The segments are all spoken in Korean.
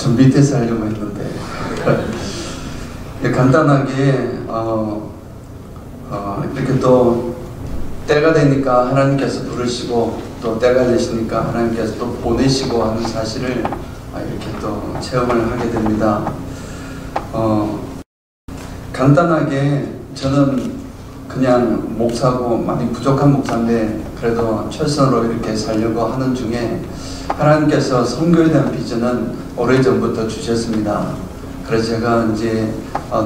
좀 밑에서 하려고 했는데 간단하게 이렇게 또 때가 되니까 하나님께서 부르시고 또 때가 되시니까 하나님께서 또 보내시고 하는 사실을 이렇게 또 체험을 하게 됩니다. 간단하게 저는 그냥 목사고 많이 부족한 목사인데 그래도 최선으로 이렇게 살려고 하는 중에 하나님께서 선교에 대한 비전은 오래전부터 주셨습니다. 그래서 제가 이제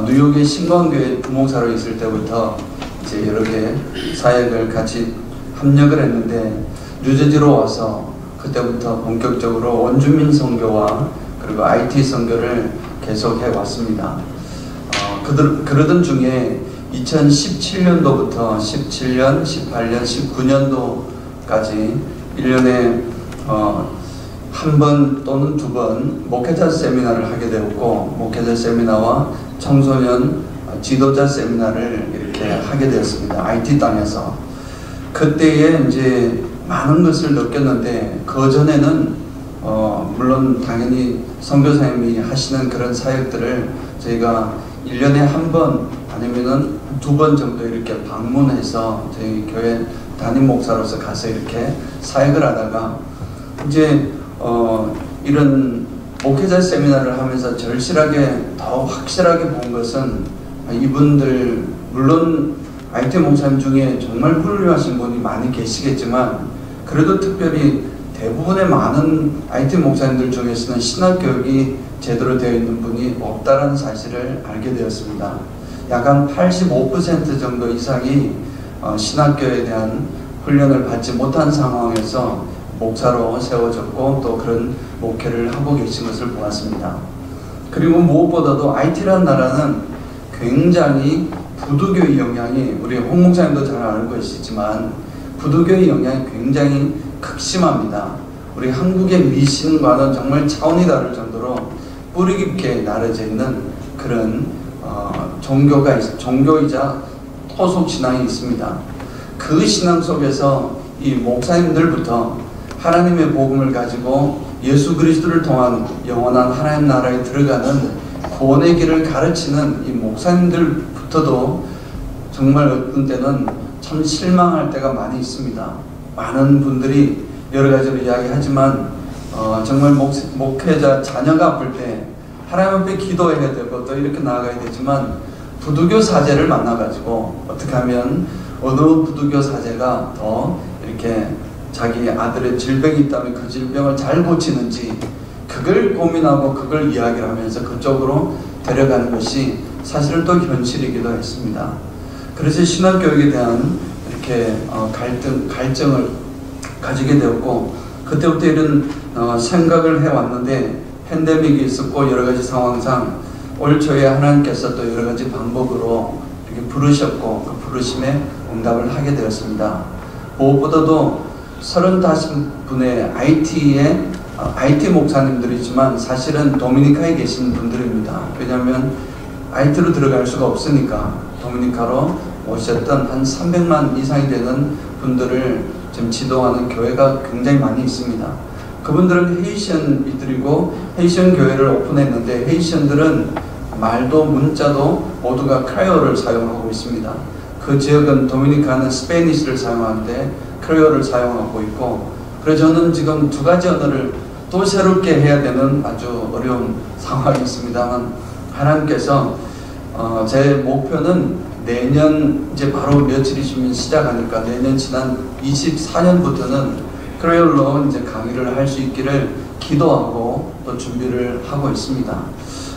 뉴욕의 신광교회 부목사로 있을 때부터 이제 여러 개 사역을 같이 협력을 했는데 뉴저지로 와서 그때부터 본격적으로 원주민 선교와 그리고 IT 선교를 계속 해왔습니다. 그러던 중에 2017년도부터 17년, 18년, 19년도까지 1년에 한 번 또는 두 번 목회자 세미나를 하게 되었고 목회자 세미나와 청소년 지도자 세미나를 이렇게 하게 되었습니다. IT 땅에서. 그때에 이제 많은 것을 느꼈는데 그 전에는 물론 당연히 선교사님이 하시는 그런 사역들을 저희가 1년에 한 번 아니면은 두 번 정도 이렇게 방문해서 저희 교회 담임 목사로서 가서 이렇게 사역을 하다가 이제 이런 목회자 세미나를 하면서 절실하게 더 확실하게 본 것은 이분들 물론 IT 목사님 중에 정말 훌륭하신 분이 많이 계시겠지만 그래도 특별히 대부분의 많은 IT 목사님들 중에서는 신학교육이 제대로 되어 있는 분이 없다는 사실을 알게 되었습니다. 약 한 85% 정도 이상이 신학교에 대한 훈련을 받지 못한 상황에서 목사로 세워졌고 또 그런 목회를 하고 계신 것을 보았습니다. 그리고 무엇보다도 IT라는 나라는 굉장히 부두교의 영향이 우리 홍 목사님도 잘 알고 계시지만 부두교의 영향이 굉장히 극심합니다. 우리 한국의 미신과는 정말 차원이 다를 정도로 뿌리 깊게 나눠져 있는 그런 종교이자 토속 신앙이 있습니다. 그 신앙 속에서 이 목사님들부터 하나님의 복음을 가지고 예수 그리스도를 통한 영원한 하나님 나라에 들어가는 구원의 길을 가르치는 이 목사님들부터도 정말 어떤 때는 참 실망할 때가 많이 있습니다. 많은 분들이 여러 가지로 이야기하지만 정말 목회자 자녀가 아플 때 하나님 앞에 기도해야 되고 또 이렇게 나아가야 되지만 부두교 사제를 만나가지고 어떻게 하면 어느 부두교 사제가 더 이렇게 자기 아들의 질병이 있다면 그 질병을 잘 고치는지 그걸 고민하고 그걸 이야기를 하면서 그쪽으로 데려가는 것이 사실은 또 현실이기도 했습니다. 그래서 신학교육에 대한 이렇게 갈증을 가지게 되었고 그때부터 이런 생각을 해왔는데 팬데믹이 있었고 여러 가지 상황상 올 초에 하나님께서 또 여러 가지 방법으로 이렇게 부르셨고 그 부르심에 응답을 하게 되었습니다. 무엇보다도 35분의 IT 목사님들이지만 사실은 도미니카에 계신 분들입니다. 왜냐하면 IT로 들어갈 수가 없으니까 도미니카로 오셨던 한 300만 이상이 되는 분들을 지금 지도하는 교회가 굉장히 많이 있습니다. 그분들은 헤이션이들이고 헤이션 교회를 오픈했는데 헤이션들은 말도 문자도 모두가 크레올을 사용하고 있습니다. 그 지역은 도미니카는 스페니쉬를 사용하는데 크레올을 사용하고 있고 그래서 저는 지금 두 가지 언어를 또 새롭게 해야 되는 아주 어려운 상황이 있습니다만 하나님께서 제 목표는 내년 이제 바로 며칠 있으면 시작하니까 내년 지난 24년부터는 크레올로 이제 강의를 할 수 있기를 기도하고 또 준비를 하고 있습니다.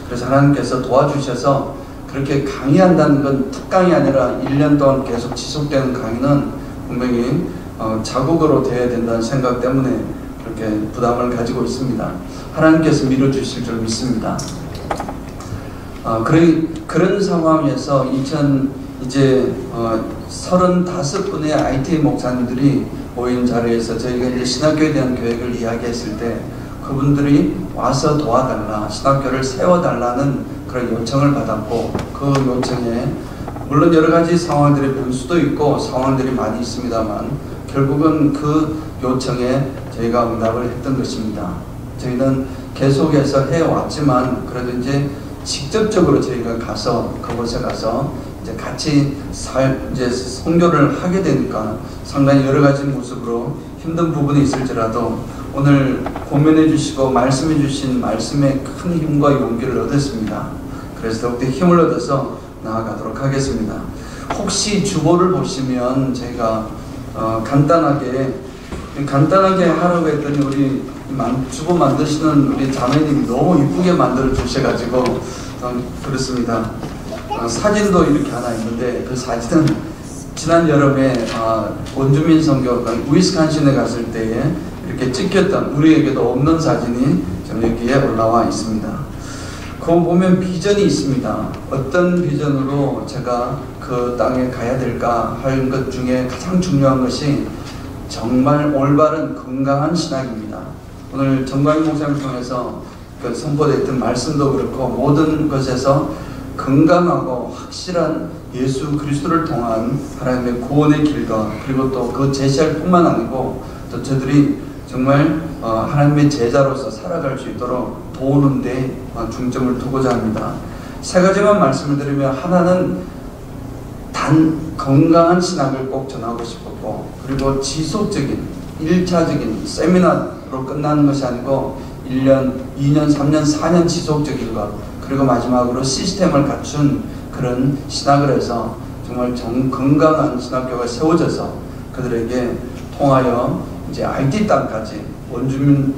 그래서 하나님께서 도와주셔서 그렇게 강의한다는 건 특강이 아니라 1년 동안 계속 지속되는 강의는 분명히 자국으로 돼야 된다는 생각 때문에 그렇게 부담을 가지고 있습니다. 하나님께서 밀어주실 줄 믿습니다. 그런 상황에서 이제 35분의 IT 목사님들이 모인 자리에서 저희가 이제 신학교에 대한 계획을 이야기했을 때 그분들이 와서 도와달라, 신학교를 세워달라는 그런 요청을 받았고 그 요청에 물론 여러 가지 상황들의 변수도 있고 상황들이 많이 있습니다만 결국은 그 요청에 저희가 응답을 했던 것입니다. 저희는 계속해서 해왔지만 그래도 이제 직접적으로 저희가 가서 그곳에 가서 이제 같이 이제 선교를 하게 되니까 상당히 여러 가지 모습으로 힘든 부분이 있을지라도 오늘 고면해 주시고 말씀해 주신 말씀에 큰 힘과 용기를 얻었습니다. 그래서 더욱더 힘을 얻어서 나아가도록 하겠습니다. 혹시 주보를 보시면 저희가 간단하게 하라고 했더니 우리 주보 만드시는 우리 자매님이 너무 이쁘게 만들어 주셔가지고 그렇습니다. 사진도 이렇게 하나 있는데 그 사진은 지난 여름에 원주민 선교 위스콘신에 갔을 때에 이렇게 찍혔던 우리에게도 없는 사진이 좀 여기에 올라와 있습니다. 그거 보면 비전이 있습니다. 어떤 비전으로 제가 그 땅에 가야 될까 할 것 중에 가장 중요한 것이 정말 올바른 건강한 신학입니다. 오늘 정광희 목사님을 통해서 그 선포됐던 말씀도 그렇고 모든 것에서 건강하고 확실한 예수 그리스도를 통한 하나님의 구원의 길과 그리고 또 그 제시할 뿐만 아니고 또 저들이 정말 하나님의 제자로서 살아갈 수 있도록 도우는 데 중점을 두고자 합니다. 세 가지만 말씀을 드리면 하나는 단 건강한 신학을 꼭 전하고 싶었고 그리고 지속적인 1차적인 세미나로 끝나는 것이 아니고 1년, 2년, 3년, 4년 지속적인 것 그리고 마지막으로 시스템을 갖춘 그런 신학을 해서 정말 건강한 신학교가 세워져서 그들에게 통하여 이제 IT 땅까지 원주민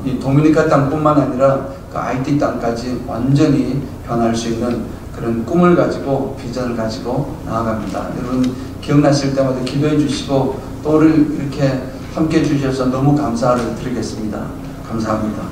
이 도미니카 땅뿐만 아니라 그 IT 땅까지 완전히 변할 수 있는 그런 꿈을 가지고 비전을 가지고 나아갑니다. 여러분 기억나실 때마다 기도해 주시고 또 이렇게 함께 해 주셔서 너무 감사를 드리겠습니다. 감사합니다.